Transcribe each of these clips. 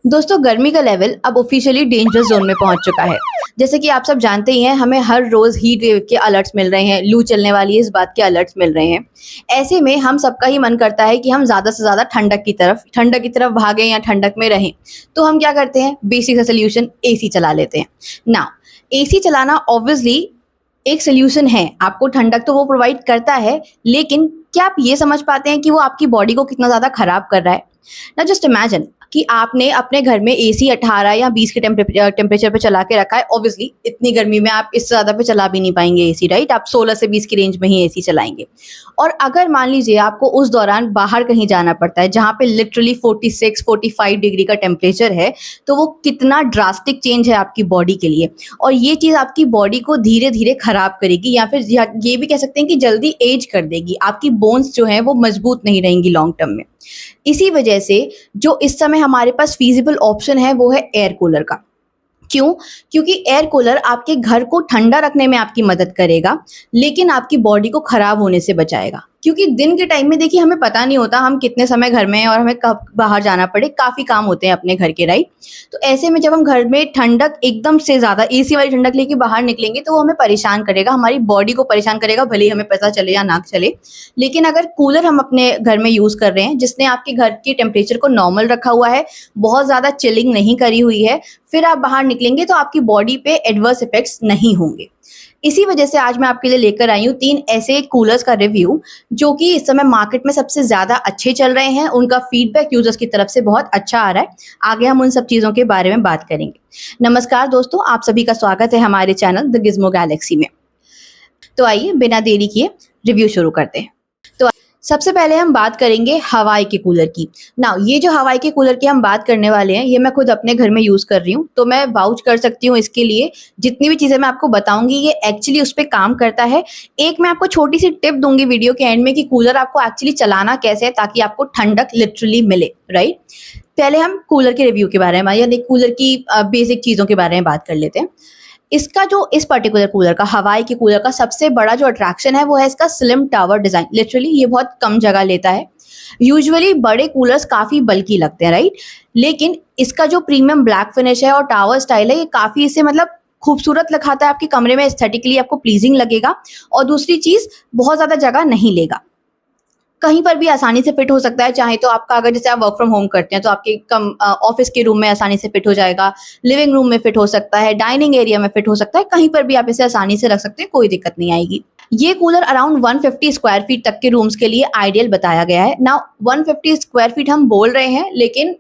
दोस्तों गर्मी का लेवल अब ऑफिशियली डेंजर जोन में पहुंच चुका है। जैसे कि आप सब जानते ही हैं, हमें हर रोज हीट वेव के अलर्ट्स मिल रहे हैं, लू चलने वाली है इस बात के अलर्ट्स मिल रहे हैं। ऐसे में हम सबका ही मन करता है कि हम ज़्यादा से ज़्यादा ठंडक की तरफ भागें या ठंडक में रहें। तो हम क्या करते हैं, बेसिक सा सोल्यूशन एसी चला लेते हैं ना। एसी चलाना ऑब्वियसली एक सोल्यूशन है, आपको ठंडक तो वो प्रोवाइड करता है, लेकिन क्या आप ये समझ पाते हैं कि वो आपकी बॉडी को कितना ज़्यादा खराब कर रहा है? ना जस्ट इमेजिन कि आपने अपने घर में एसी 18 या 20 के टेम्परेचर पे चला के रखा है। ऑब्वियसली इतनी गर्मी में आप इससे ज़्यादा पे चला भी नहीं पाएंगे एसी, राइट? आप 16 से 20 की रेंज में ही एसी चलाएंगे। और अगर मान लीजिए आपको उस दौरान बाहर कहीं जाना पड़ता है जहाँ पे लिटरली 46-45 डिग्री का टेम्परेचर है, तो वो कितना ड्रास्टिक चेंज है आपकी बॉडी के लिए। और ये चीज़ आपकी बॉडी को धीरे धीरे खराब करेगी, या फिर ये भी कह सकते हैं कि जल्दी एज कर देगी। आपकी बोन्स जो है वो मजबूत नहीं रहेंगी लॉन्ग टर्म में। इसी वजह से जो इस समय हमारे पास फीजिबल ऑप्शन है वो है एयर कूलर का। क्यों? क्योंकि एयर कूलर आपके घर को ठंडा रखने में आपकी मदद करेगा, लेकिन आपकी बॉडी को खराब होने से बचाएगा। क्योंकि दिन के टाइम में देखिए हमें पता नहीं होता हम कितने समय घर में हैं और हमें कब बाहर जाना पड़े, काफ़ी काम होते हैं अपने घर के, राइट? तो ऐसे में जब हम घर में ठंडक एकदम से ज़्यादा एसी वाली ठंडक लेके बाहर निकलेंगे तो वो हमें परेशान करेगा, हमारी बॉडी को परेशान करेगा, भले ही हमें पता चले या ना चले। लेकिन अगर कूलर हम अपने घर में यूज़ कर रहे हैं जिसने आपके घर के टेम्परेचर को नॉर्मल रखा हुआ है, बहुत ज़्यादा चिलिंग नहीं करी हुई है, फिर आप बाहर निकलेंगे तो आपकी बॉडी पे एडवर्स इफेक्ट्स नहीं होंगे। इसी वजह से आज मैं आपके लिए लेकर आई हूँ 3 ऐसे कूलर्स का रिव्यू जो कि इस समय मार्केट में सबसे ज़्यादा अच्छे चल रहे हैं। उनका फीडबैक यूजर्स की तरफ से बहुत अच्छा आ रहा है। आगे हम उन सब चीज़ों के बारे में बात करेंगे। नमस्कार दोस्तों, आप सभी का स्वागत है हमारे चैनल द गिज़्मो गैलेक्सी में। तो आइए बिना देरी किए रिव्यू शुरू करते हैं। तो सबसे पहले हम बात करेंगे हवाई के कूलर की। ना ये जो हवाई के कूलर की हम बात करने वाले हैं, ये मैं खुद अपने घर में यूज़ कर रही हूँ, तो मैं वाउच कर सकती हूँ इसके लिए। जितनी भी चीज़ें मैं आपको बताऊंगी ये एक्चुअली उस पर काम करता है। एक मैं आपको छोटी सी टिप दूंगी वीडियो के एंड में कि कूलर आपको एक्चुअली चलाना कैसे है ताकि आपको ठंडक लिटरली मिले, राइट? पहले हम कूलर के रिव्यू के बारे में यानी कूलर की बेसिक चीज़ों के बारे में बात कर लेते हैं। इसका जो इस पर्टिकुलर कूलर का, हवाई के कूलर का सबसे बड़ा जो अट्रैक्शन है वो है इसका स्लिम टावर डिजाइन। लिटरली ये बहुत कम जगह लेता है। यूजुअली बड़े कूलर्स काफी बल्की लगते हैं, राइट? लेकिन इसका जो प्रीमियम ब्लैक फिनिश है और टावर स्टाइल है, ये काफी इसे मतलब खूबसूरत दिखाता है आपके कमरे में, एस्थेटिकली आपको प्लीजिंग लगेगा। और दूसरी चीज, बहुत ज्यादा जगह नहीं लेगा, कहीं पर भी आसानी से फिट हो सकता है। चाहे तो आपका, अगर जैसे आप वर्क फ्रॉम होम करते हैं तो आपके ऑफिस के रूम में आसानी से फिट हो जाएगा, लिविंग रूम में फिट हो सकता है, डाइनिंग एरिया में फिट हो सकता है, कहीं पर भी आप इसे आसानी से रख सकते हैं, कोई दिक्कत नहीं आएगी। ये कूलर अराउंड 150 स्क्वायर फीट तक के रूम्स के लिए आइडियल बताया गया है ना। 150 स्क्वायर फीट हम बोल रहे हैं, लेकिन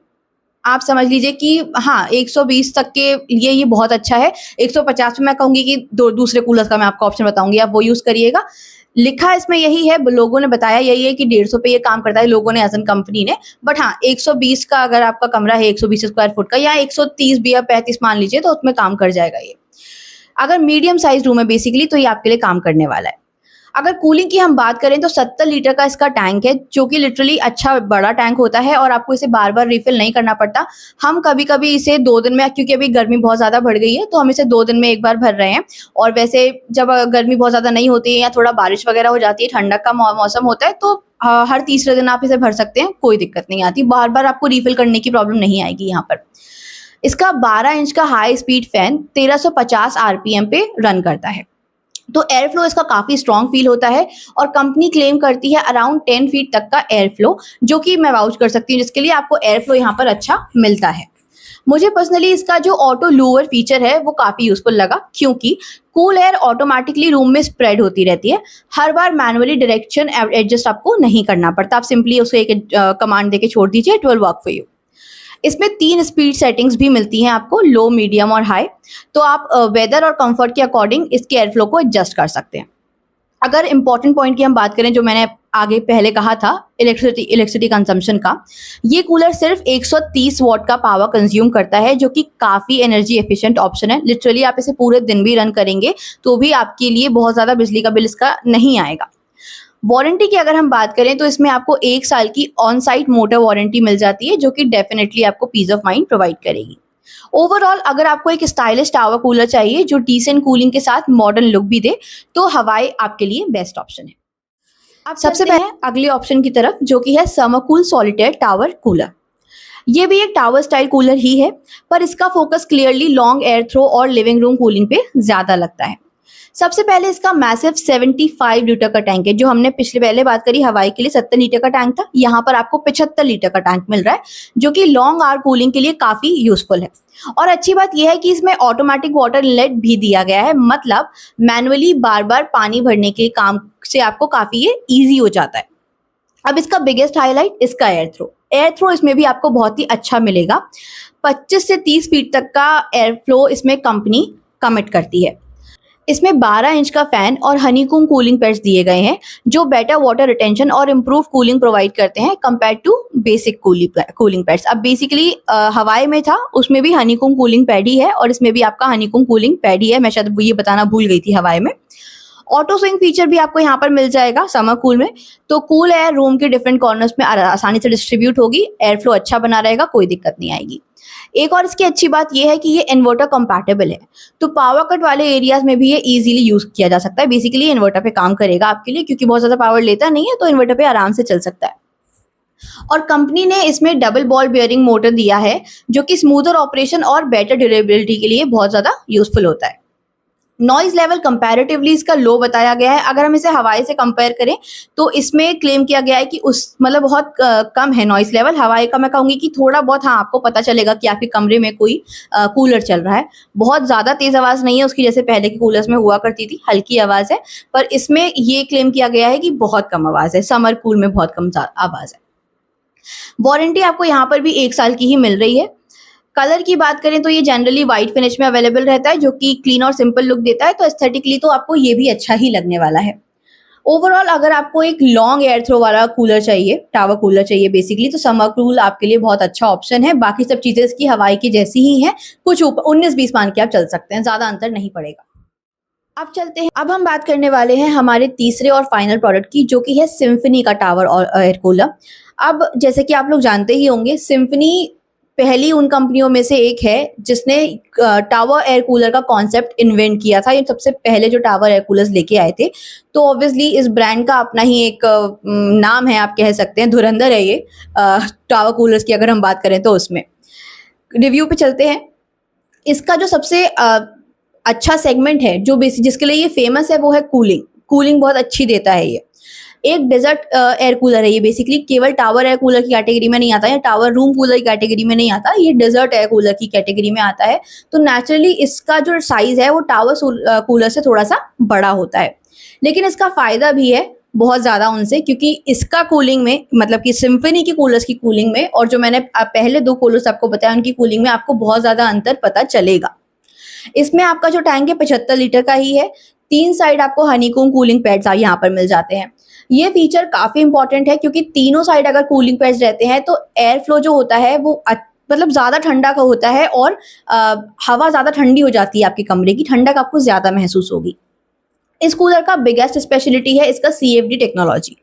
आप समझ लीजिए कि हाँ 120 तक के लिए ये बहुत अच्छा है। 150 में मैं कहूंगी कि दूसरे कूलर्स का मैं आपको ऑप्शन बताऊंगी, आप वो यूज करिएगा। लिखा इसमें यही है, लोगों ने बताया यही है कि 150 पे ये काम करता है, लोगों ने एज एन कंपनी ने। बट हाँ 120 का अगर आपका कमरा है 120 स्क्वायर फुट का, या 130 भी या 35 मान लीजिए, तो उसमें काम कर जाएगा ये। अगर मीडियम साइज रूम है बेसिकली तो ये आपके लिए काम करने वाला है। अगर कूलिंग की हम बात करें तो 70 लीटर का इसका टैंक है, जो कि लिटरली अच्छा बड़ा टैंक होता है और आपको इसे बार बार रिफिल नहीं करना पड़ता। हम कभी कभी इसे 2 दिन में, क्योंकि अभी गर्मी बहुत ज़्यादा बढ़ गई है, तो हम इसे 2 दिन में एक बार भर रहे हैं। और वैसे जब गर्मी बहुत ज़्यादा नहीं होती है या थोड़ा बारिश वगैरह हो जाती है, ठंडक का मौसम होता है, तो हर तीसरे दिन आप इसे भर सकते हैं, कोई दिक्कत नहीं आती। बार बार आपको रिफिल करने की प्रॉब्लम नहीं आएगी यहाँ पर। इसका 12 इंच का हाई स्पीड फैन 1350 आरपीएम पे रन करता है, तो एयर फ्लो इसका काफी स्ट्रॉन्ग फील होता है। और कंपनी क्लेम करती है अराउंड 10 फीट तक का एयर फ्लो, जो कि मैं वाउच कर सकती हूँ, जिसके लिए आपको एयर फ्लो यहाँ पर अच्छा मिलता है। मुझे पर्सनली इसका जो ऑटो लूवर फीचर है वो काफी यूजफुल लगा, क्योंकि कूल एयर ऑटोमेटिकली रूम में स्प्रेड होती रहती है। हर बार मैनुअली डायरेक्शन एडजस्ट आपको नहीं करना पड़ता, आप सिंपली उसको एक कमांड देके छोड़ दीजिए, it will work for you. इसमें 3 स्पीड सेटिंग्स भी मिलती हैं आपको, लो, मीडियम और हाई। तो आप वेदर और कंफर्ट के अकॉर्डिंग इसके एयर फ्लो को एडजस्ट कर सकते हैं। अगर इंपॉर्टेंट पॉइंट की हम बात करें, जो मैंने आगे पहले कहा था, इलेक्ट्रिसिटी कंजम्पशन का, ये कूलर सिर्फ 130 वॉट का पावर कंज्यूम करता है, जो कि काफ़ी एनर्जी एफिशिएंट ऑप्शन है। लिटरली आप इसे पूरे दिन भी रन करेंगे तो भी आपके लिए बहुत ज़्यादा बिजली का बिल इसका नहीं आएगा। वारंटी की अगर हम बात करें तो इसमें आपको 1 साल की ऑन साइट मोटर वारंटी मिल जाती है, जो कि डेफिनेटली आपको पीस ऑफ माइंड प्रोवाइड करेगी। ओवरऑल अगर आपको एक स्टाइलिश टावर कूलर चाहिए जो डिसेंट कूलिंग के साथ मॉडर्न लुक भी दे, तो हवाई आपके लिए बेस्ट ऑप्शन है। अब सबसे पहले अगले ऑप्शन की तरफ, जो कि है समरकूल सॉलिटेयर टावर कूलर। ये भी एक टावर स्टाइल कूलर ही है, पर इसका focus clearly long air throw और लिविंग रूम कूलिंग पे ज़्यादा लगता है। सबसे पहले इसका मैसिव 75 लीटर का टैंक है। जो हमने पिछले पहले बात करी हवाई के लिए 70 लीटर का टैंक था, यहाँ पर आपको 75 लीटर का टैंक मिल रहा है, जो कि लॉन्ग आवर कूलिंग के लिए काफ़ी यूजफुल है। और अच्छी बात यह है कि इसमें ऑटोमेटिक वाटर इनलेट भी दिया गया है, मतलब मैनुअली बार बार पानी भरने के काम से आपको काफ़ी ये ईजी हो जाता है। अब इसका बिगेस्ट हाईलाइट इसका एयर थ्रो। एयर थ्रो इसमें भी आपको बहुत ही अच्छा मिलेगा। 25 से 30 फीट तक का एयर फ्लो इसमें कंपनी कमिट करती है। इसमें 12 इंच का फैन और हनीकॉम्ब कूलिंग पैड्स दिए गए हैं, जो बेटर वाटर रिटेंशन और इम्प्रूव कूलिंग प्रोवाइड करते हैं compare to basic cooling pads. अब बेसिकली हवाई में था, उसमें भी हनीकॉम्ब कूलिंग पैड ही है और इसमें भी आपका हनीकॉम्ब कूलिंग पैड ही है। मैं शायद ये बताना भूल गई थी हवाई में। ऑटो स्विंग फीचर भी आपको यहाँ पर मिल जाएगा समर कूल में, तो कूल एयर रूम के डिफरेंट कॉर्नर्स में आसानी से डिस्ट्रीब्यूट होगी, एयर फ्लो अच्छा बना रहेगा, कोई दिक्कत नहीं आएगी। एक और इसकी अच्छी बात यह है कि ये इन्वर्टर कंपैटिबल है, तो पावर कट वाले एरियाज में भी ये इजीली यूज किया जा सकता है। बेसिकली इन्वर्टर पे काम करेगा आपके लिए, क्योंकि बहुत ज्यादा पावर लेता नहीं है, तो इन्वर्टर पे आराम से चल सकता है। और कंपनी ने इसमें डबल बॉल बेयरिंग मोटर दिया है, जो कि स्मूथर ऑपरेशन और बेटर ड्यूरेबिलिटी के लिए बहुत ज्यादा यूजफुल होता है। नॉइज लेवल कंपैरेटिवली इसका लो बताया गया है। अगर हम इसे हवाई से कंपेयर करें तो इसमें क्लेम किया गया है कि उस मतलब बहुत कम है नॉइज लेवल। हवाई का मैं कहूँगी कि थोड़ा बहुत, हाँ, आपको पता चलेगा कि आपके कमरे में कोई कूलर चल रहा है। बहुत ज़्यादा तेज़ आवाज़ नहीं है उसकी, जैसे पहले के कूलर्स में हुआ करती थी, हल्की आवाज़ है। पर इसमें ये क्लेम किया गया है कि बहुत कम आवाज़ है, समर कूल में बहुत कम आवाज़ है। वारंटी आपको यहाँ पर भी 1 साल की ही मिल रही है। कलर की बात करें तो ये जनरली व्हाइट फिनिश में अवेलेबल रहता है, जो कि क्लीन और सिंपल लुक देता है, तो एस्थेटिकली तो आपको ये भी अच्छा ही लगने वाला है। ओवरऑल अगर आपको एक लॉन्ग एयर थ्रो वाला कूलर चाहिए, टावर कूलर चाहिए बेसिकली, तो समर कूल आपके लिए बहुत अच्छा ऑप्शन है। बाकी सब चीजें इसकी हवाई की जैसी ही हैं, कुछ ऊपर 19-20 मान के आप चल सकते हैं, ज्यादा अंतर नहीं पड़ेगा। अब चलते हैं, अब हम बात करने वाले हैं हमारे तीसरे और फाइनल प्रोडक्ट की, जो कि है सिम्फनी का टावर और एयर कूलर। अब जैसे कि आप लोग जानते ही होंगे, सिम्फनी पहली उन कंपनियों में से एक है जिसने टावर एयर कूलर का कॉन्सेप्ट इन्वेंट किया था। ये सबसे पहले जो टावर एयर कूलर्स लेके आए थे, तो ऑब्वियसली इस ब्रांड का अपना ही एक नाम है, आप कह सकते हैं, धुरंधर है ये टावर कूलर्स की अगर हम बात करें तो। उसमें रिव्यू पे चलते हैं। इसका जो सबसे अच्छा सेगमेंट है, जो बेसिक जिसके लिए ये फेमस है, वो है कूलिंग बहुत अच्छी देता है ये। एक डेजर्ट एयर कूलर है ये, बेसिकली केवल टावर एयर कूलर की कैटेगरी में नहीं आता, या टावर रूम कूलर की कैटेगरी में नहीं आता, ये डेजर्ट एयर कूलर की कैटेगरी में आता है। तो नेचुरली इसका जो साइज है वो टावर कूलर से थोड़ा सा बड़ा होता है, लेकिन इसका फायदा भी है बहुत ज्यादा उनसे, क्योंकि इसका कूलिंग में, मतलब कि सिम्फनी की कूलर्स की कूलिंग में और जो मैंने पहले 2 कूलर्स आपको बताया उनकी कूलिंग में, आपको बहुत ज्यादा अंतर पता चलेगा। इसमें आपका जो टैंक है 75 लीटर का ही है। 3 साइड आपको हनीकॉम्ब कूलिंग पैड्स यहाँ पर मिल जाते हैं। ये फीचर काफी इंपॉर्टेंट है, क्योंकि तीनों साइड अगर कूलिंग पैड्स रहते हैं तो एयर फ्लो जो होता है वो मतलब ज्यादा ठंडा का होता है, और हवा ज्यादा ठंडी हो जाती है, आपके कमरे की ठंडक आपको ज्यादा महसूस होगी। इस कूलर का बिगेस्ट स्पेशलिटी है इसका CFD टेक्नोलॉजी।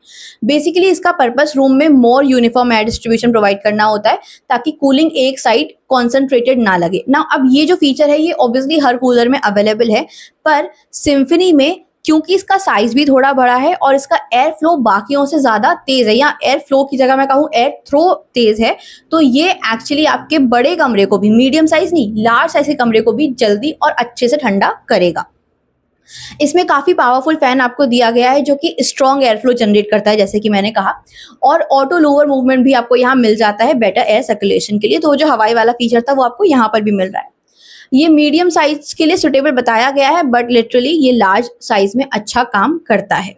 बेसिकली इसका पर्पस रूम में मोर यूनिफॉर्म एयर डिस्ट्रीब्यूशन प्रोवाइड करना होता है, ताकि कूलिंग एक साइड कॉन्सेंट्रेटेड ना लगे ना। अब ये जो फीचर है ये ऑब्वियसली हर कूलर में अवेलेबल है, पर सिम्फनी में क्योंकि इसका साइज भी थोड़ा बड़ा है और इसका एयर फ्लो बाकियों से ज्यादा तेज है, या एयर फ्लो की जगह मैं कहूँ एयर थ्रो तेज है, तो ये एक्चुअली आपके बड़े कमरे को भी, मीडियम साइज नहीं लार्ज साइज के कमरे को भी जल्दी और अच्छे से ठंडा करेगा। इसमें काफी पावरफुल फैन आपको दिया गया है, जो कि स्ट्रॉन्ग एयर फ्लो जनरेट करता है, जैसे कि मैंने कहा, और ऑटो लोअर मूवमेंट भी आपको यहाँ मिल जाता है बेटर एयर सर्कुलेशन के लिए। तो जो हवाई वाला फीचर था वो आपको यहाँ पर भी मिल रहा है। ये मीडियम साइज के लिए सुटेबल बताया गया है, बट लिटरली ये लार्ज साइज में अच्छा काम करता है।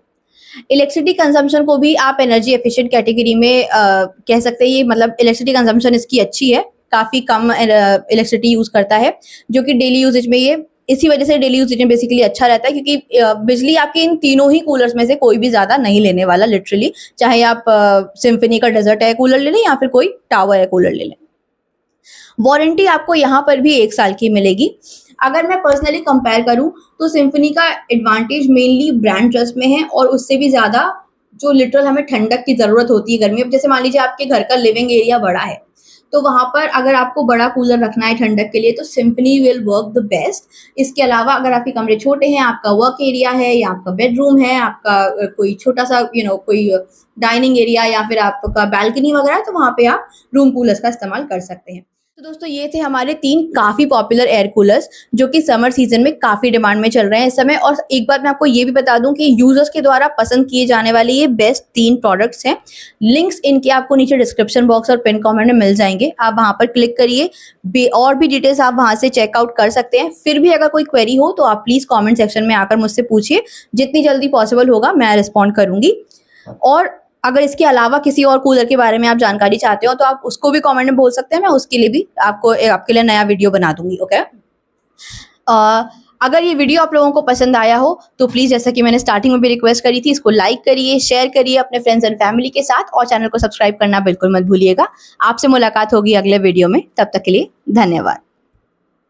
इलेक्ट्रिसिटी कंजम्पशन को भी आप एनर्जी एफिशिएंट कैटेगरी में कह सकते हैं। ये मतलब इलेक्ट्रिसिटी कंजम्पशन इसकी अच्छी है, काफी कम इलेक्ट्रिसिटी यूज करता है, जो कि डेली यूजेज में ये इसी वजह से डेली यूजेज में बेसिकली अच्छा रहता है, क्योंकि बिजली आपके इन तीनों ही कूलर्स में से कोई भी ज्यादा नहीं लेने वाला लिटरली, चाहे आप सिम्फनी का डेजर्ट एयर कूलर ले लें या फिर कोई टावर एयर कूलर ले लें। वारंटी आपको यहाँ पर भी 1 साल की मिलेगी। अगर मैं पर्सनली कंपेयर करूँ तो सिम्फनी का एडवांटेज मेनली ब्रांड ट्रस्ट में है, और उससे भी ज्यादा जो लिटरल हमें ठंडक की जरूरत होती है गर्मी। अब जैसे मान लीजिए आपके घर का लिविंग एरिया बड़ा है, तो वहाँ पर अगर आपको बड़ा कूलर रखना है ठंडक के लिए तो symphony will work the best. इसके अलावा अगर आपके कमरे छोटे हैं, आपका वर्क एरिया है या आपका बेडरूम है, आपका कोई छोटा सा कोई डाइनिंग एरिया या फिर आपका बालकनी वगैरह है, तो वहाँ पे आप रूम कूलर्स का इस्तेमाल कर सकते हैं। तो दोस्तों ये थे हमारे 3 काफ़ी पॉपुलर एयर कूलर्स जो कि समर सीजन में काफ़ी डिमांड में चल रहे हैं इस समय। और एक बात मैं आपको ये भी बता दूं कि यूजर्स के द्वारा पसंद किए जाने वाले ये बेस्ट 3 प्रोडक्ट्स हैं। लिंक्स इनके आपको नीचे डिस्क्रिप्शन बॉक्स और पिन कमेंट में मिल जाएंगे, आप वहां पर क्लिक करिए। और भी डिटेल्स आप वहां से चेकआउट कर सकते हैं। फिर भी अगर कोई क्वेरी हो तो आप प्लीज़ कॉमेंट सेक्शन में आकर मुझसे पूछिए, जितनी जल्दी पॉसिबल होगा मैं रिस्पॉन्ड करूंगी। और अगर इसके अलावा किसी और कूलर के बारे में आप जानकारी चाहते हो तो आप उसको भी कमेंट में बोल सकते हैं, मैं उसके लिए भी आपके लिए नया वीडियो बना दूंगी। ओके, अगर ये वीडियो आप लोगों को पसंद आया हो तो प्लीज़, जैसा कि मैंने स्टार्टिंग में भी रिक्वेस्ट करी थी, इसको लाइक करिए, शेयर करिए अपने फ्रेंड्स एंड फैमिली के साथ और चैनल को सब्सक्राइब करना बिल्कुल मत भूलिएगा। आपसे मुलाकात होगी अगले वीडियो में, तब तक के लिए धन्यवाद।